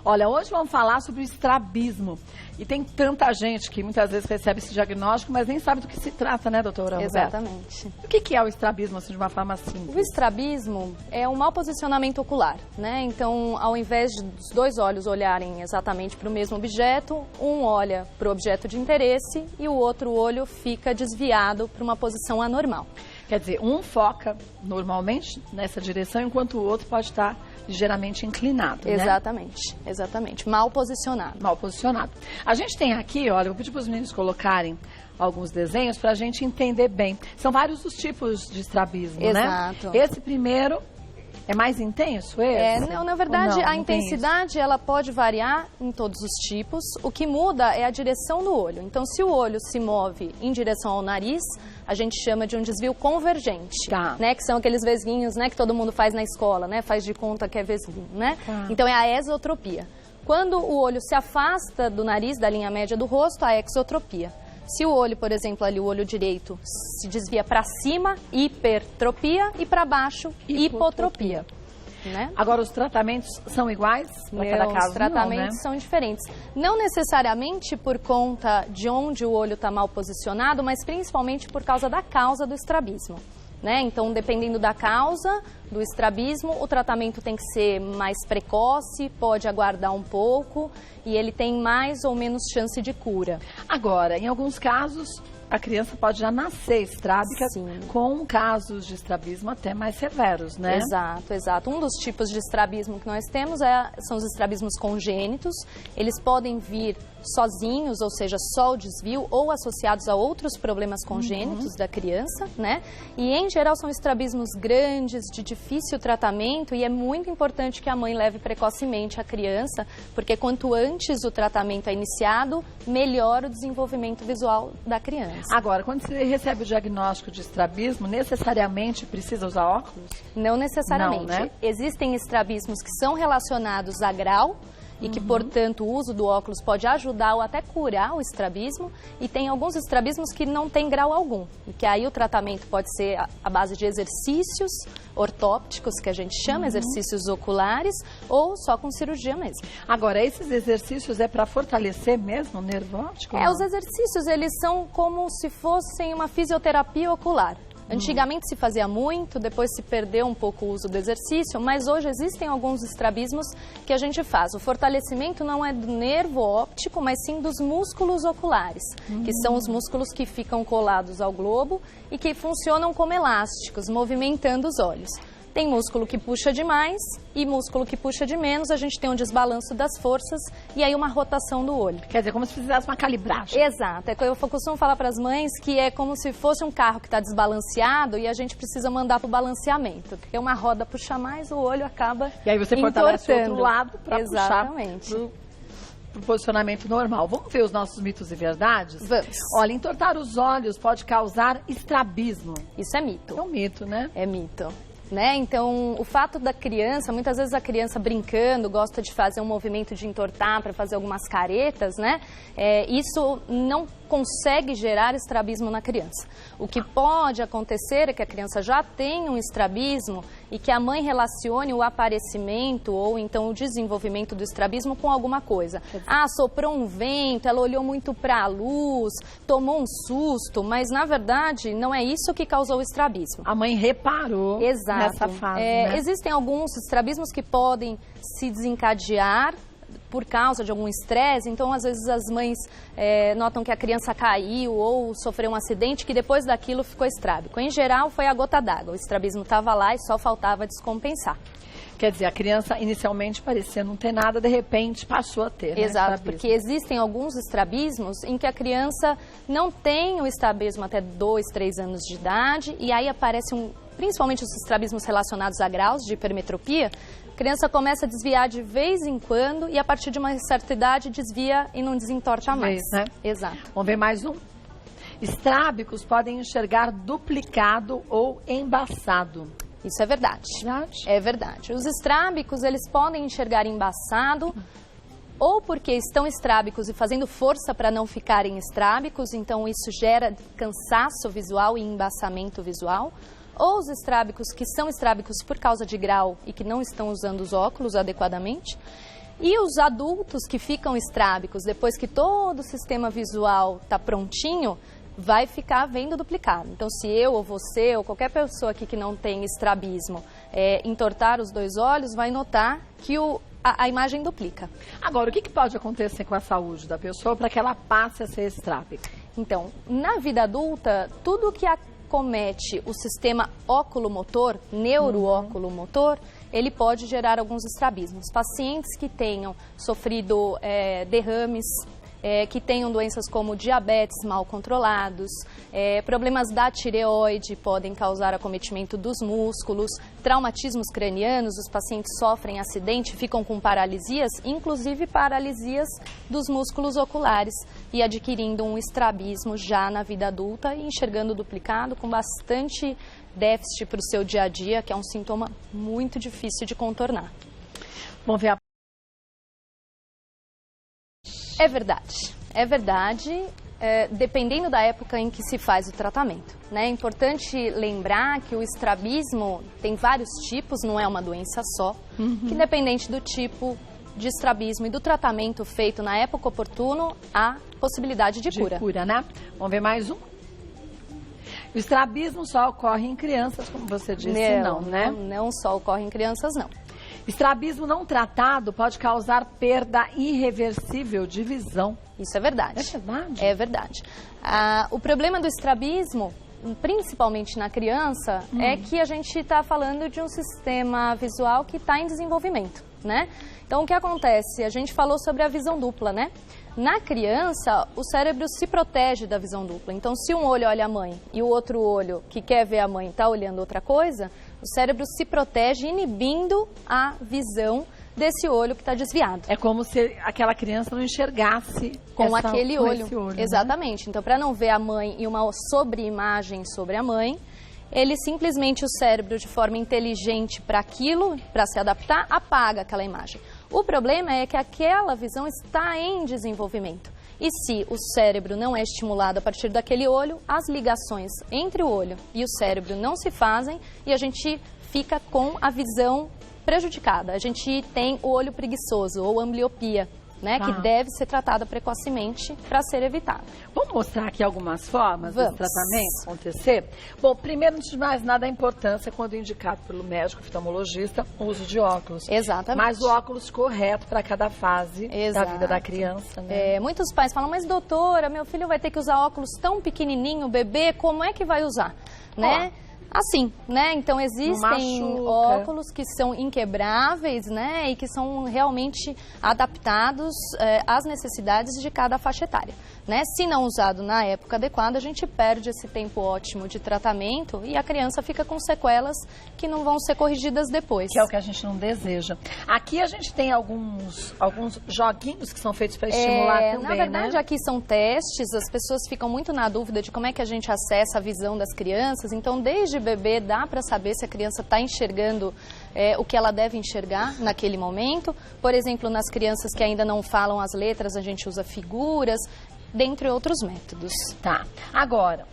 Olha, hoje vamos falar sobre o estrabismo. E tem tanta gente que muitas vezes recebe esse diagnóstico, mas nem sabe do que se trata, né, doutora Roberta? Exatamente. O que é o estrabismo, assim, de uma forma simples? O estrabismo é um mau posicionamento ocular, né? Então, ao invés dos dois olhos olharem exatamente para o mesmo objeto, um olha para o objeto de interesse e o outro olho fica desviado para uma posição anormal. Quer dizer, um foca normalmente nessa direção, enquanto o outro pode estar ligeiramente inclinado, né? Exatamente, exatamente. Mal posicionado. Mal posicionado. A gente tem aqui, olha, eu vou pedir para os meninos colocarem alguns desenhos para a gente entender bem. São vários os tipos de estrabismo, né? Exato. Esse primeiro é mais intenso, esse? Não, na verdade, não a intensidade ela pode variar em todos os tipos. O que muda é a direção do olho. Então, se o olho se move em direção ao nariz, a gente chama de um desvio convergente, Tá. né? Que são aqueles vesguinhos, né, que todo mundo faz na escola, né? Faz de conta que é vesguinho, né? Tá. Então, é a esotropia. Quando o olho se afasta do nariz, da linha média do rosto, a exotropia. Se o olho, por exemplo, ali o olho direito se desvia para cima, hipertropia, e para baixo, hipotropia. Né? Agora, os tratamentos são iguais para cada caso? Os tratamentos são diferentes. Não necessariamente por conta de onde o olho está mal posicionado, mas principalmente por causa da causa do estrabismo. Né? Então, dependendo da causa do estrabismo, o tratamento tem que ser mais precoce, pode aguardar um pouco e ele tem mais ou menos chance de cura. Agora, em alguns casos, a criança pode já nascer estrábica, Sim. com casos de estrabismo até mais severos, né? Exato, exato. Um dos tipos de estrabismo que nós temos são os estrabismos congênitos. Eles podem vir sozinhos, ou seja, só o desvio, ou associados a outros problemas congênitos da criança, né? E, em geral, são estrabismos grandes, de difícil tratamento, e é muito importante que a mãe leve precocemente a criança, porque quanto antes o tratamento é iniciado, melhor o desenvolvimento visual da criança. Agora, quando você recebe o diagnóstico de estrabismo, necessariamente precisa usar óculos? Não necessariamente. Não, né? Existem estrabismos que são relacionados a grau e que, portanto, o uso do óculos pode ajudar ou até curar o estrabismo. E tem alguns estrabismos que não têm grau algum. E que aí o tratamento pode ser à base de exercícios ortópticos, que a gente chama, exercícios oculares, ou só com cirurgia mesmo. Agora, esses exercícios é para fortalecer mesmo o nervo óptico? Os exercícios, eles são como se fossem uma fisioterapia ocular. Antigamente se fazia muito, depois se perdeu um pouco o uso do exercício, mas hoje existem alguns estrabismos que a gente faz. O fortalecimento não é do nervo óptico, mas sim dos músculos oculares, que são os músculos que ficam colados ao globo e que funcionam como elásticos, movimentando os olhos. Tem músculo que puxa de mais e músculo que puxa de menos, a gente tem um desbalanço das forças e aí uma rotação do olho. Quer dizer, como se fizesse uma calibragem. Exato, eu costumo falar para as mães que é como se fosse um carro que está desbalanceado e a gente precisa mandar para o balanceamento, porque uma roda puxa mais, o olho acaba E aí você fortalece o outro lado para puxar Exatamente. pro posicionamento normal. Vamos ver os nossos mitos e verdades? Vamos. Olha, entortar os olhos pode causar estrabismo. Isso é mito. É um mito, né? É mito. Né? Então, o fato da criança, muitas vezes a criança brincando, gosta de fazer um movimento de entortar para fazer algumas caretas, né? Isso não consegue gerar estrabismo na criança. O que pode acontecer é que a criança já tenha um estrabismo e que a mãe relacione o aparecimento ou então o desenvolvimento do estrabismo com alguma coisa. Soprou um vento, ela olhou muito para a luz, tomou um susto, mas na verdade não é isso que causou o estrabismo. A mãe reparou nessa fase, né? Existem alguns estrabismos que podem se desencadear por causa de algum estresse, então às vezes as mães notam que a criança caiu ou sofreu um acidente que depois daquilo ficou estrábico. Em geral foi a gota d'água, o estrabismo estava lá e só faltava descompensar. Quer dizer, a criança inicialmente parecia não ter nada, de repente passou a ter. Exato, né, porque existem alguns estrabismos em que a criança não tem o estrabismo até 2, 3 anos de idade e aí aparece principalmente os estrabismos relacionados a graus de hipermetropia. A criança começa a desviar de vez em quando e a partir de uma certa idade desvia e não desentorta mais. Né? Exato. Vamos ver mais um. Estrábicos podem enxergar duplicado ou embaçado. Isso é verdade. É verdade. Os estrábicos, eles podem enxergar embaçado ou porque estão estrábicos e fazendo força para não ficarem estrábicos, então isso gera cansaço visual e embaçamento visual. Ou os estrábicos que são estrábicos por causa de grau e que não estão usando os óculos adequadamente. E os adultos que ficam estrábicos, depois que todo o sistema visual está prontinho, vai ficar vendo duplicado. Então, se eu ou você ou qualquer pessoa aqui que não tem estrabismo entortar os dois olhos, vai notar que a imagem duplica. Agora, o que pode acontecer com a saúde da pessoa para que ela passe a ser estrábica? Então, na vida adulta, tudo que acomete o sistema óculo-motor, neuro-óculo-motor, ele pode gerar alguns estrabismos. Pacientes que tenham sofrido derrames, que tenham doenças como diabetes mal controlados, problemas da tireoide podem causar acometimento dos músculos, traumatismos cranianos, os pacientes sofrem acidente, ficam com paralisias, inclusive paralisias dos músculos oculares e adquirindo um estrabismo já na vida adulta e enxergando duplicado com bastante déficit para o seu dia a dia, que é um sintoma muito difícil de contornar. Vamos ver a... É verdade, dependendo da época em que se faz o tratamento, né? É importante lembrar que o estrabismo tem vários tipos, não é uma doença só, que independente do tipo de estrabismo e do tratamento feito na época oportuna, há possibilidade de cura. Né? Vamos ver mais um. O estrabismo só ocorre em crianças, como você disse, não, né? Não só ocorre em crianças, não. Estrabismo não tratado pode causar perda irreversível de visão. Isso é verdade. É verdade? É verdade. O problema do estrabismo, principalmente na criança, é que a gente está falando de um sistema visual que está em desenvolvimento, né? Então, o que acontece? A gente falou sobre a visão dupla, né? Na criança, o cérebro se protege da visão dupla. Então, se um olho olha a mãe e o outro olho que quer ver a mãe está olhando outra coisa, o cérebro se protege inibindo a visão desse olho que está desviado. É como se aquela criança não enxergasse com aquele olho. Esse olho. Exatamente. Né? Então, para não ver a mãe e uma sobreimagem sobre a mãe, ele simplesmente, o cérebro, de forma inteligente para aquilo, para se adaptar, apaga aquela imagem. O problema é que aquela visão está em desenvolvimento. E se o cérebro não é estimulado a partir daquele olho, as ligações entre o olho e o cérebro não se fazem e a gente fica com a visão prejudicada. A gente tem o olho preguiçoso ou ambliopia, né, que deve ser tratada precocemente para ser evitada. Vamos mostrar aqui algumas formas desse tratamento acontecer? Bom, primeiro, antes de mais nada, a importância, quando indicado pelo médico oftalmologista, o uso de óculos. Exatamente. Mas o óculos correto para cada fase da vida da criança, né? Muitos pais falam, mas doutora, meu filho vai ter que usar óculos tão pequenininho, bebê, como é que vai usar, né? Assim, né? Então existem óculos que são inquebráveis, né? E que são realmente adaptados às necessidades de cada faixa etária, né? Se não usado na época adequada, a gente perde esse tempo ótimo de tratamento e a criança fica com sequelas que não vão ser corrigidas depois. Que é o que a gente não deseja. Aqui a gente tem alguns joguinhos que são feitos para estimular também, na verdade, né? Aqui são testes, as pessoas ficam muito na dúvida de como é que a gente acessa a visão das crianças, então desde bebê dá para saber se a criança está enxergando o que ela deve enxergar naquele momento. Por exemplo, nas crianças que ainda não falam as letras, a gente usa figuras, dentre outros métodos. Tá. Agora,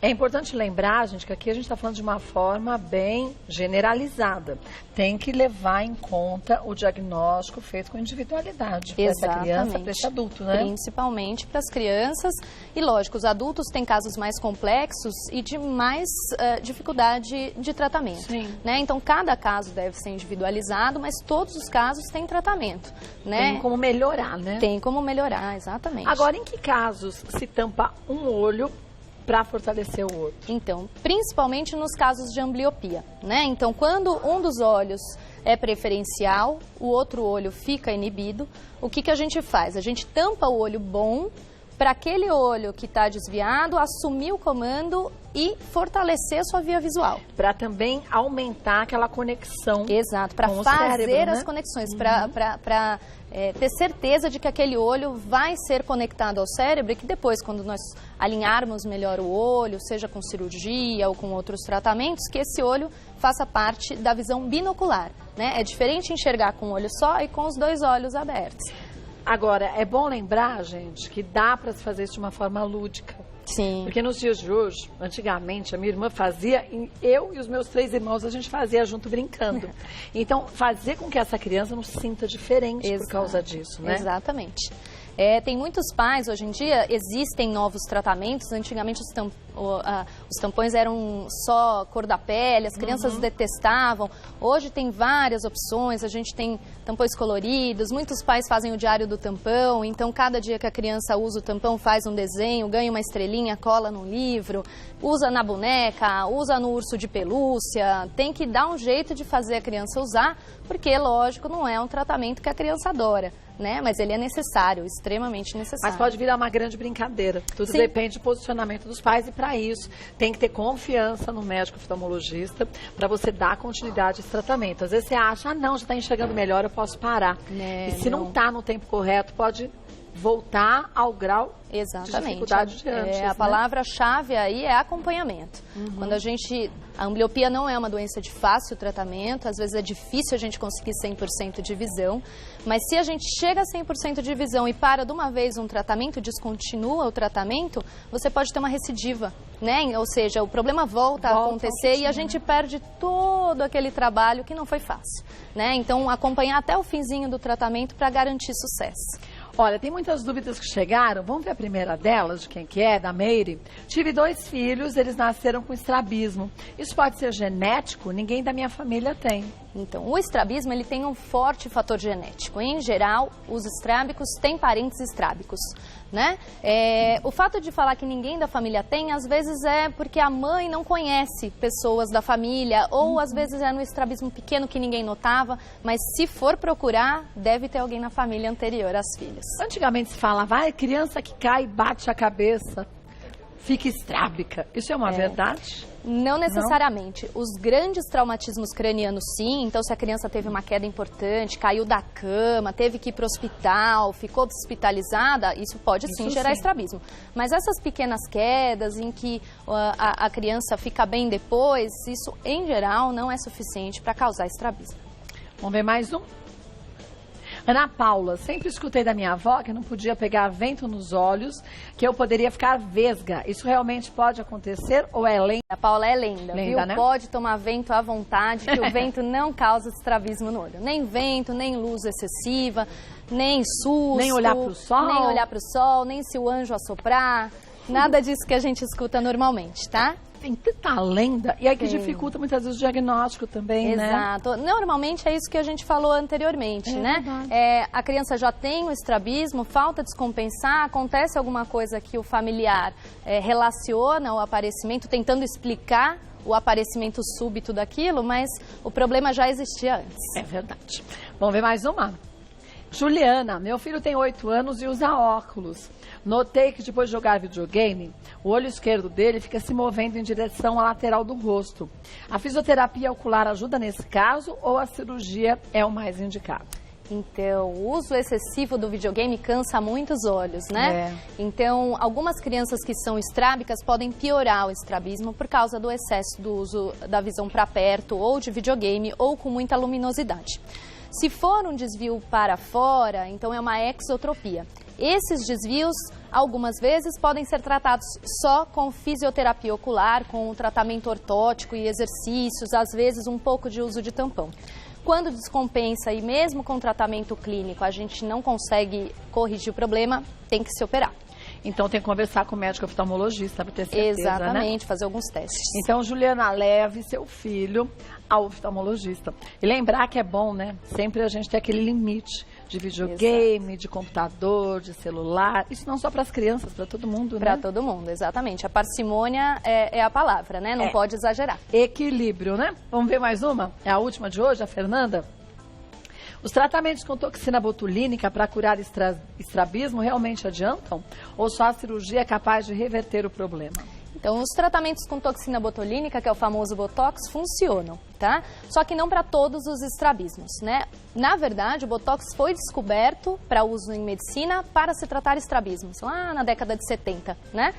é importante lembrar, gente, que aqui a gente está falando de uma forma bem generalizada. Tem que levar em conta o diagnóstico feito com individualidade. Para essa criança, para esse adulto, né? Principalmente para as crianças. E, lógico, os adultos têm casos mais complexos e de mais dificuldade de tratamento. Sim. Né? Então, cada caso deve ser individualizado, mas todos os casos têm tratamento. Né? Tem como melhorar, né? Tem como melhorar, exatamente. Agora, em que casos se tampa um olho para fortalecer o outro? Então, principalmente nos casos de ambliopia, né? Então, quando um dos olhos é preferencial, o outro olho fica inibido, o que a gente faz? A gente tampa o olho bom para aquele olho que está desviado assumir o comando e fortalecer a sua via visual. Para também aumentar aquela conexão. Exato, para fazer cérebro, as conexões, para ter certeza de que aquele olho vai ser conectado ao cérebro e que depois, quando nós alinharmos melhor o olho, seja com cirurgia ou com outros tratamentos, que esse olho faça parte da visão binocular, né? É diferente enxergar com um olho só e com os dois olhos abertos. Agora, é bom lembrar, gente, que dá para se fazer isso de uma forma lúdica. Sim. Porque nos dias de hoje, antigamente, a minha irmã fazia, eu e os meus 3 irmãos, a gente fazia junto brincando. Então, fazer com que essa criança não se sinta diferente por causa disso, né? Exatamente. Tem muitos pais, hoje em dia, existem novos tratamentos. Antigamente os tampões eram só cor da pele, as crianças detestavam. Hoje tem várias opções, a gente tem tampões coloridos, muitos pais fazem o diário do tampão, então cada dia que a criança usa o tampão faz um desenho, ganha uma estrelinha, cola no livro, usa na boneca, usa no urso de pelúcia. Tem que dar um jeito de fazer a criança usar, porque, lógico, não é um tratamento que a criança adora, né? Mas ele é necessário, extremamente necessário. Mas pode virar uma grande brincadeira. Tudo depende do posicionamento dos pais e para isso tem que ter confiança no médico oftalmologista para você dar continuidade a esse tratamento. Às vezes você acha, não, já está enxergando melhor, eu posso parar. E se não está no tempo correto, pode voltar ao grau de dificuldade de antes. A palavra-chave aí é acompanhamento. Quando a ambliopia não é uma doença de fácil tratamento, às vezes é difícil a gente conseguir 100% de visão, mas se a gente chega a 100% de visão e para de uma vez um tratamento, descontinua o tratamento, você pode ter uma recidiva, né? Ou seja, o problema volta a acontecer e a gente perde todo aquele trabalho que não foi fácil, né? Então, acompanhar até o finzinho do tratamento para garantir sucesso. Olha, tem muitas dúvidas que chegaram. Vamos ver a primeira delas, de quem que é, da Meire. Tive 2 filhos, eles nasceram com estrabismo. Isso pode ser genético? Ninguém da minha família tem. Então, o estrabismo, ele tem um forte fator genético. Em geral, os estrábicos têm parentes estrábicos, né? O fato de falar que ninguém da família tem, às vezes é porque a mãe não conhece pessoas da família, ou às vezes é no estrabismo pequeno que ninguém notava, mas se for procurar, deve ter alguém na família anterior às filhas. Antigamente se falava, criança que cai e bate a cabeça, fica estrábica. Isso é uma verdade? Não necessariamente. Os grandes traumatismos cranianos, sim. Então, se a criança teve uma queda importante, caiu da cama, teve que ir para o hospital, ficou hospitalizada, isso pode sim gerar estrabismo. Mas essas pequenas quedas em que a criança fica bem depois, isso, em geral, não é suficiente para causar estrabismo. Vamos ver mais um? Ana Paula, sempre escutei da minha avó que não podia pegar vento nos olhos, que eu poderia ficar vesga. Isso realmente pode acontecer ou é lenda? A Paula é lenda, viu? Né? Pode tomar vento à vontade, que o vento não causa estrabismo no olho. Nem vento, nem luz excessiva, nem susto. Nem olhar para o sol. Nem olhar para o sol, nem se o anjo assoprar. Nada disso que a gente escuta normalmente, tá? Tem tanta lenda, e aí que dificulta muitas vezes o diagnóstico também, né? Exato. Normalmente é isso que a gente falou anteriormente, né? A criança já tem o estrabismo, falta descompensar, acontece alguma coisa que o familiar relaciona o aparecimento, tentando explicar o aparecimento súbito daquilo, mas o problema já existia antes. É verdade. Vamos ver mais uma? Juliana, meu filho tem 8 anos e usa óculos. Notei que depois de jogar videogame, o olho esquerdo dele fica se movendo em direção à lateral do rosto. A fisioterapia ocular ajuda nesse caso ou a cirurgia é o mais indicado? Então, o uso excessivo do videogame cansa muito os olhos, né? Então, algumas crianças que são estrábicas podem piorar o estrabismo por causa do excesso do uso da visão para perto ou de videogame ou com muita luminosidade. Se for um desvio para fora, então é uma exotropia. Esses desvios, algumas vezes, podem ser tratados só com fisioterapia ocular, com um tratamento ortótico e exercícios, às vezes um pouco de uso de tampão. Quando descompensa e mesmo com tratamento clínico a gente não consegue corrigir o problema, tem que se operar. Então tem que conversar com o médico oftalmologista para ter certeza, Exatamente, né? fazer alguns testes. Então, Juliana, leve seu filho ao oftalmologista. E lembrar que é bom, né? Sempre a gente ter aquele limite de videogame, de computador, de celular. Isso não só para as crianças, para todo mundo, né? Para todo mundo, exatamente. A parcimônia é a palavra, né? Não pode exagerar. Equilíbrio, né? Vamos ver mais uma? É a última de hoje, a Fernanda? Os tratamentos com toxina botulínica para curar estrabismo realmente adiantam? Ou só a cirurgia é capaz de reverter o problema? Então, os tratamentos com toxina botulínica, que é o famoso Botox, funcionam, tá? Só que não para todos os estrabismos, né? Na verdade, o Botox foi descoberto para uso em medicina para se tratar estrabismos, lá na década de 70, né?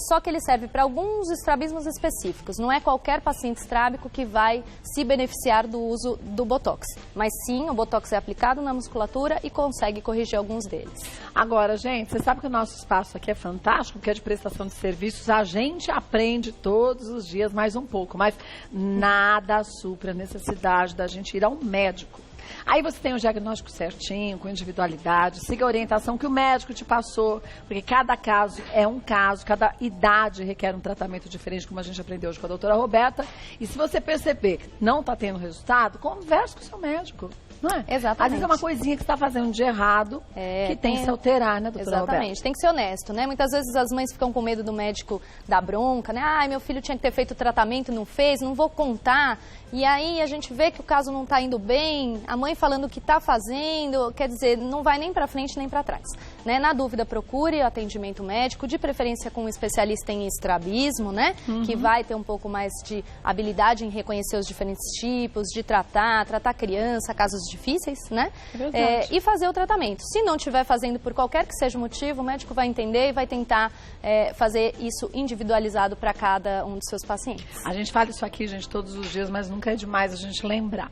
Só que ele serve para alguns estrabismos específicos. Não é qualquer paciente estrábico que vai se beneficiar do uso do Botox. Mas sim, o Botox é aplicado na musculatura e consegue corrigir alguns deles. Agora, gente, você sabe que o nosso espaço aqui é fantástico, porque é de prestação de serviços. A gente aprende todos os dias mais um pouco, mas nada supra a necessidade da gente ir ao médico. Aí você tem o diagnóstico certinho, com individualidade, siga a orientação que o médico te passou, porque cada caso é um caso, cada idade requer um tratamento diferente, como a gente aprendeu hoje com a doutora Roberta. E se você perceber que não está tendo resultado, converse com o seu médico. Não é? Exatamente. Às vezes é uma coisinha que você está fazendo de errado, que tem que se alterar, né, doutora Exatamente, Roberta? Tem que ser honesto, né? Muitas vezes as mães ficam com medo do médico dar bronca, né? Ai, meu filho tinha que ter feito o tratamento, não fez, não vou contar. E aí a gente vê que o caso não está indo bem, a mãe falando o que está fazendo, quer dizer, não vai nem para frente nem para trás. Né? Na dúvida, procure atendimento médico, de preferência com um especialista em estrabismo, né? Que vai ter um pouco mais de habilidade em reconhecer os diferentes tipos, de tratar criança, casos difíceis, né? E fazer o tratamento. Se não estiver fazendo por qualquer que seja o motivo, o médico vai entender e vai tentar fazer isso individualizado para cada um dos seus pacientes. A gente fala isso aqui, gente, todos os dias, mas nunca é demais a gente lembrar.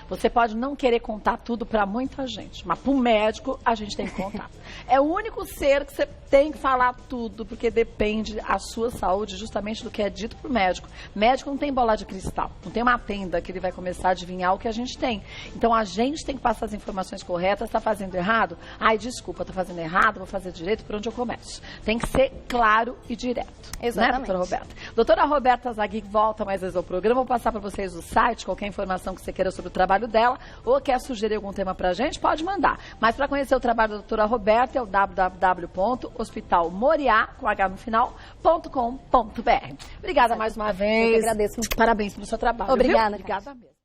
Você pode não querer contar tudo para muita gente, mas para o médico a gente tem que contar. É o único ser que você tem que falar tudo, porque depende a sua saúde justamente do que é dito para o médico. Médico não tem bola de cristal, não tem uma tenda que ele vai começar a adivinhar o que a gente tem. Então a gente tem que passar as informações corretas. Está fazendo errado? Ai, desculpa, estou fazendo errado, vou fazer direito, por onde eu começo? Tem que ser claro e direto. Exatamente. Né, doutora Roberta? Doutora Roberta Zaghi volta mais vezes ao programa. Vou passar para vocês o site, qualquer informação que você queira sobre o trabalho dela, ou quer sugerir algum tema pra gente, pode mandar. Mas para conhecer o trabalho da doutora Roberta é o www.hospitalmoriá, com H no final.com.br. Obrigada mais uma vez. Eu que agradeço. Parabéns pelo seu trabalho. Obrigada. Viu? Obrigada mesmo.